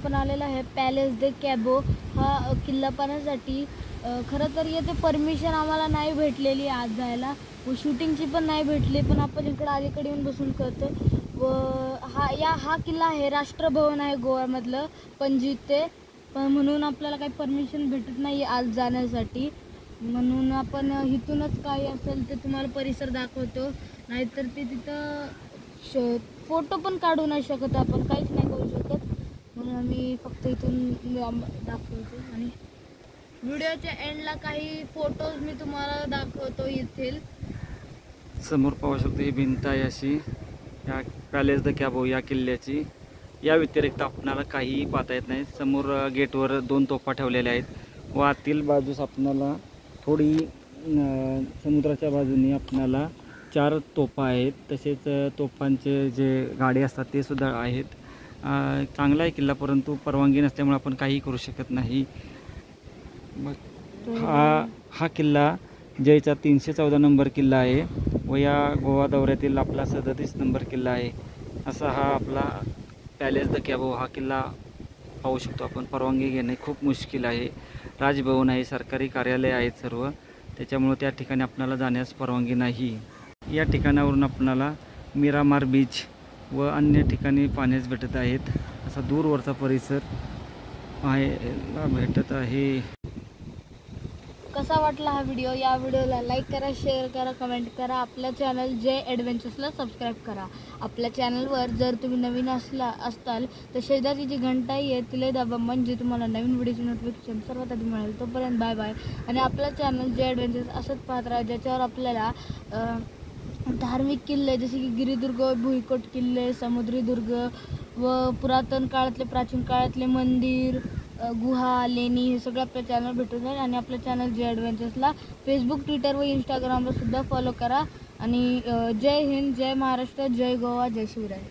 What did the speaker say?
आपण आलेलो आहे पॅलेस दे कॅबो हा किल्ला पाहण्यासाठी। खरं तर येथे परमिशन आम्हाला नाही भेटलेली आज जायला व शूटिंगची पण नाही भेटली, पण आपण इकडे अलीकडे येऊन बसून करतो। व हा किल्ला आहे, राष्ट्रभवन आहे गोव्यामधलं पणजी ते, पण म्हणून आपल्याला काही परमिशन भेटत नाही आज जाण्यासाठी, म्हणून आपण इथूनच काही असेल ते तुम्हाला परिसर दाखवतो। नाहीतर ते तिथं फोटो पण काढू नाही शकत, आपण काहीच नाही करू शकत, म्हणून आम्ही फक्त इथून दाखवतो। आणि व्हिडिओच्या एंडला काही फोटोज मी तुम्हाला दाखवतो येथील। समोर पाहू शकतो ही भिंत आहे अशी या पॅलेस द कॅबो या किल्ल्याची। या व्यतिरिक्त आपल्याला काहीही पाहता येत नाही। समोर गेटवर 2 तोफा ठेवलेल्या आहेत व आतील बाजूस आपल्याला थोडी समुद्राच्या बाजूने आपल्याला 4 तोफा आहेत, तसेच तोफांचे जे गाडे असतात ते सुद्धा आहेत। चांगला आहे किल्ला, परंतु परवानगी नसल्यामुळे आपण काही करू शकत नाही। मग हा किल्ला जयचा 314 नंबर किल्ला आहे व या गोवा दौऱ्यातील आपला 37 नंबर किल्ला आहे। असा हा आपला पॅलेस द कॅबो हा किल्ला पाहू शकतो आपण। परवानगी घेणे खूप मुश्किल आहे। राजभवन आहे, सरकारी कार्यालय आहेत सर्व, त्याच्यामुळे त्या ठिकाणी आपल्याला जाण्यास परवानगी नाही। या ठिकाणावरून आपल्याला मिरामार बीच व अन्य ठिकाणी पाहण्यास भेटत आहेत। असा दूरवरचा परिसर भेटत आहे। कसा वाटला हा व्हिडिओ? या व्हिडिओला लाईक करा, शेअर करा, कमेंट करा। आपल्या चॅनल जय ॲडव्हेंचर्सला सबस्क्राईब करा। आपल्या चॅनलवर जर तुम्ही नवीन असताल तर शेजारची जी घंटा आहे तिला दाबा, म्हणजे तुम्हाला नवीन व्हिडिओची नोटिफिकेशन सर्वात आधी मिळेल। तोपर्यंत बाय बाय। आणि आपलं चॅनल जय ॲडव्हेंचर्स असंच पाहत राहा, ज्याच्यावर आपल्याला धार्मिक किल्ले जसे की गिरिदुर्ग, भुईकोट किल्ले, समुद्री दुर्ग व पुरातन काळातले, प्राचीन काळातले मंदिर, गुहा, लेणी हे सगळं आपल्या चॅनल भेटून जाईल। आणि आपल्या चॅनल जय ॲडव्हेंचर्सला फेसबुक, ट्विटर व इंस्टाग्रामला सुद्धा फॉलो करा। आणि जय हिंद, जय महाराष्ट्र, जय गोवा, जय शिवराय।